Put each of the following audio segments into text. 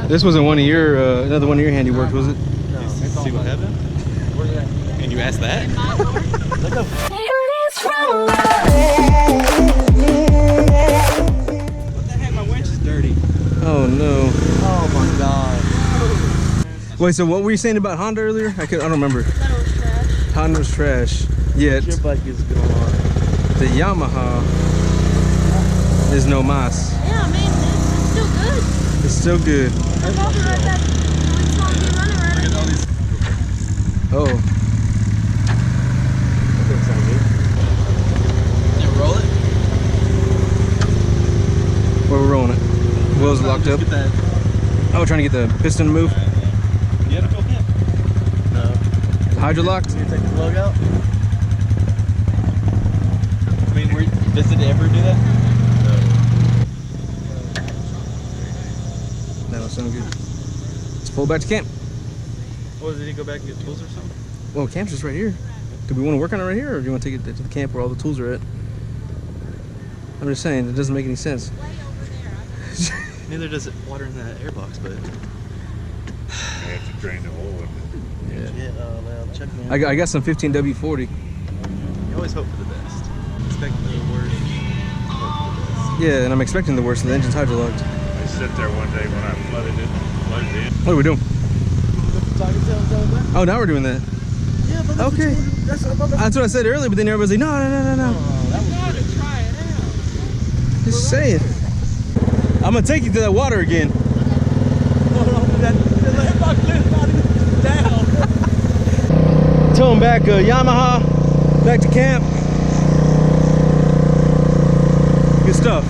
This wasn't one of your, another one of your handiwork, was it? No. See what happened? Where's that? And you asked that? What the heck? My winch is dirty. Oh no. Oh my god. Wait, so what were you saying about Honda earlier? I don't remember. That was trash. Honda was trash. Yet Your bike is going on. the Yamaha is no mas. Yeah, I mean, it's still good. It's still good. We're probably right back. It's not be running right Look at all again. these. Oh. Yeah, roll it. Where we're rolling it? Wheels locked up. Get that. Oh, we're trying to get the piston to move. You have to go in. No. Hydro locked? Can you take the plug out? I mean, does it ever do that? That don't sound good. Let's pull back to camp. Or did he go back and get tools or something? Well, camp's just right here. Do we want to work on it right here, or do you want to take it to the camp where all the tools are at? I'm just saying, it doesn't make any sense. Way over there. Neither does it water in that airbox, but... You have to drain the oil in it. Yeah, well, check me out. I got some 15W40. You always hope for the best. Expect the worst. Hope for the best. Yeah, and I'm expecting the worst. The engine's hydro locked. I sat there one day when I flooded it, plugged in. What are we doing? Oh, now we're doing that. Yeah, but that's Okay. That's what I said earlier, but then everybody's like, no. Just saying. I'm gonna take you to that water again. Towing back Yamaha, back to camp. Good stuff.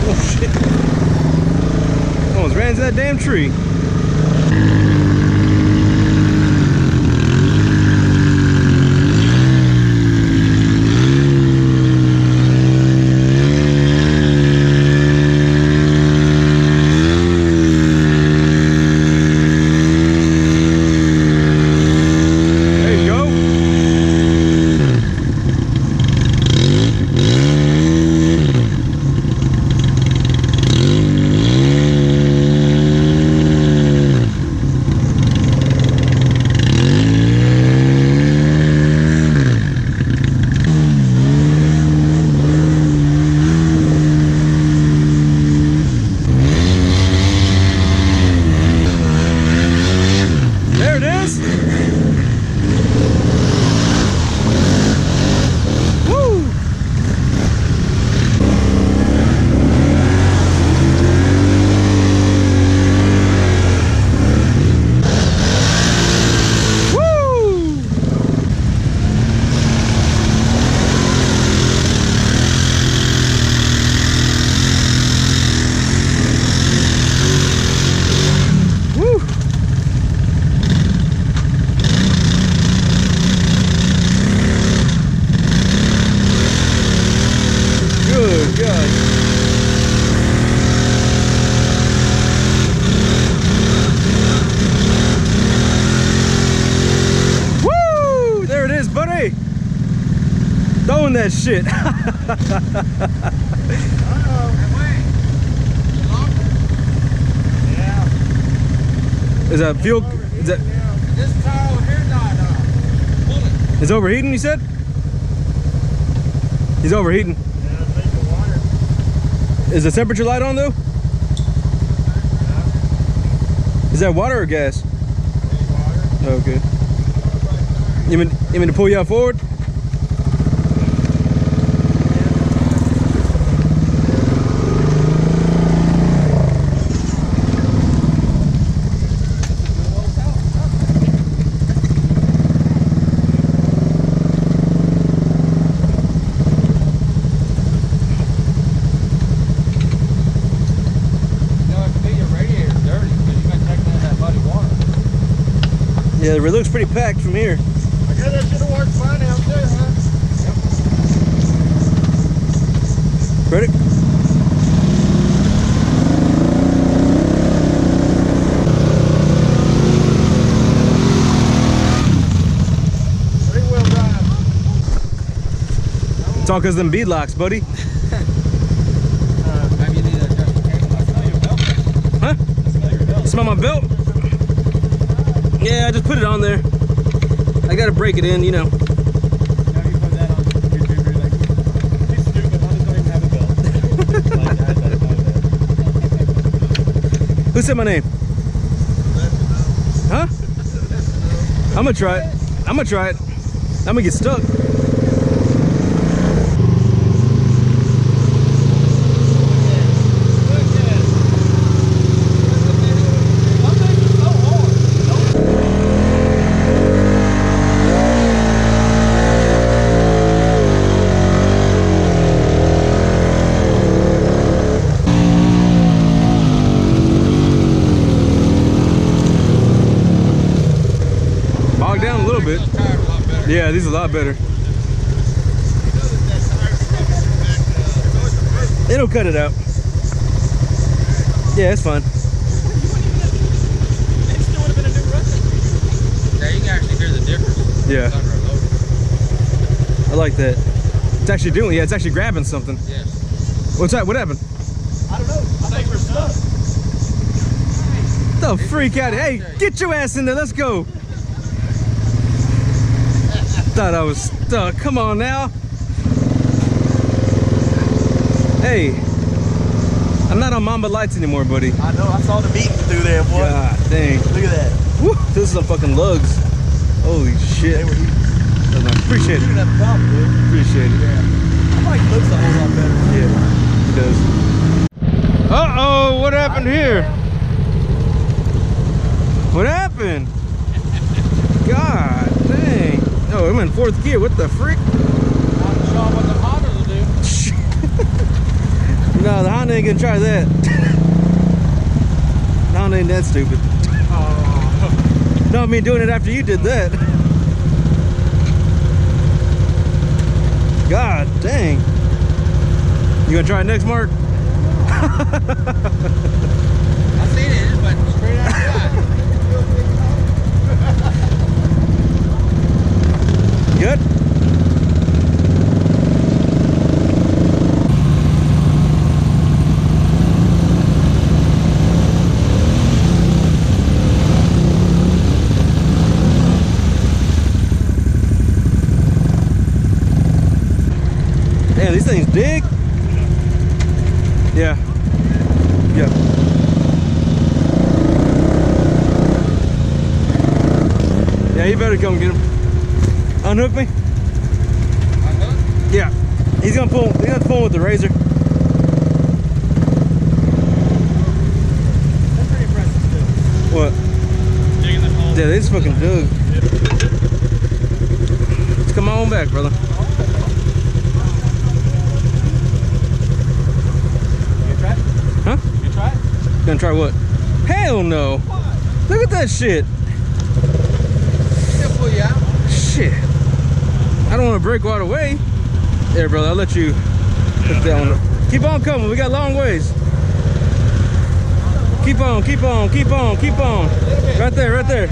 Oh shit. Almost ran into that damn tree. Throwing that shit. Is that fuel? Is that? This tire over here died off. Pull it. Is overheating? You said? He's overheating. Yeah, I think the water. Is the temperature light on though? Is that water or gas? Water. Oh, okay. You mean to pull you out forward? Yeah, it looks pretty packed from here. I guess that should have worked fine out there, huh? Ready? It's all because of them beadlocks, buddy. Maybe you need to adjust the cable. I smell your belt. Huh? I smell your belt. Smell my belt? Yeah, I just put it on there. I gotta break it in, you know. Now you put that on YouTube, you're like, he's stupid, Hondas don't even have a belt. Like that, that's not bad. Who said my name? Huh? I'm gonna try it. I'm gonna try it. I'm gonna get stuck. Bog down a little bit. Yeah, these are a lot better. It'll cut it out. Yeah, it's fine. It still would have been a new run. Yeah, you can actually hear the difference. Yeah. It's under a loader. I like that. It's actually doing, yeah, it's actually grabbing something. Yes. What's that? What happened? I don't know. I think we're stuck. The freak out. Hey, get your ass in there. Let's go. Thought I was stuck. Come on now. Hey, I'm not on Mamba Lights anymore, buddy. I know. I saw the meat through there, boy. God dang. Look at that. Woo, this is some fucking lugs. Holy shit. They were eating. Appreciate You didn't it. have a problem, dude. Appreciate it. Yeah. I like it looks a whole lot better. Yeah, it does. Uh-oh, what happened here? What happened? God dang. Oh, I'm in fourth gear. What the frick? I'm showing what the Hondas will do. No, the Honda ain't gonna try that. The Honda ain't that stupid. Oh. No, I mean doing it after you did that. God dang. You gonna try it next, Mark? I seen it. It just went straight out the side. Good? Damn, these things dig. Yeah. Yeah. Yeah, you better come get him. Unhook me? Unhook? Yeah. He's gonna pull with the razor. That's pretty impressive, too. What? Digging the hole. Yeah, they just fucking dug. Let's come on back, brother. You try it? Huh? You try it? Gonna try what? Hell no. Look at that shit. He'll pull you out. Shit. I don't want to break right away. There, brother, I'll let you put that one up. Keep on coming. We got long ways. Keep on, keep on, keep on, keep on. Right there, right there.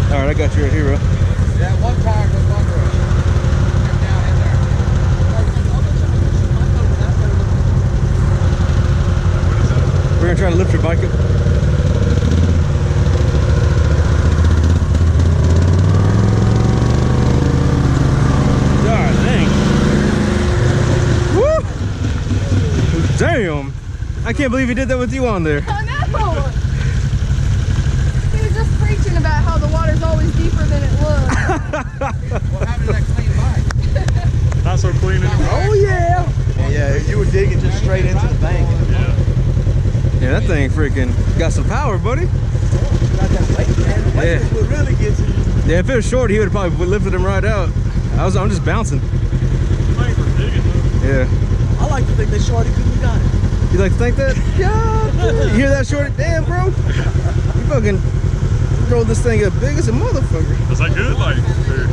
All right, I got you right here, bro. Yeah, one tire goes under us. Get down in there. We're gonna try to lift your bike up. God dang. Woo! Damn. I can't believe he did that with you on there. I know. He was just preaching about how the water's always deeper than it looks. What happened to that clean bike? Not so clean anymore. Oh yeah. Yeah, you were digging just straight into the bank. Yeah. Yeah, that thing freaking got some power, buddy. Got that weight, man. The weight Yeah. is what really gets you. Yeah, if it was short, he would have probably lifted him right out. I'm just bouncing. Thanks for digging, though. Yeah. I like to think that Shorty couldn't have done it. You like to think that? Yeah. You hear that, shorty? Damn, bro. You fucking rolled this thing up big as a motherfucker. Is that good? Like, or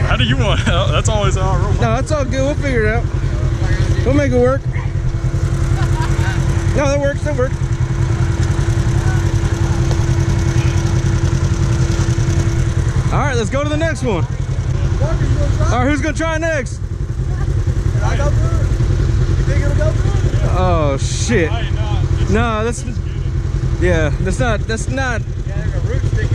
how do you want? That's always how I roll. No, that's all good. We'll figure it out. We'll make it work. No, that works. That works. let's go to the next one. Walker, you gonna try? All right, who's gonna try next? Can I go through it? You think it'll go through it? Oh shit. Hey, no, No, that's it's good. yeah. That's not. Yeah, there's a root sticking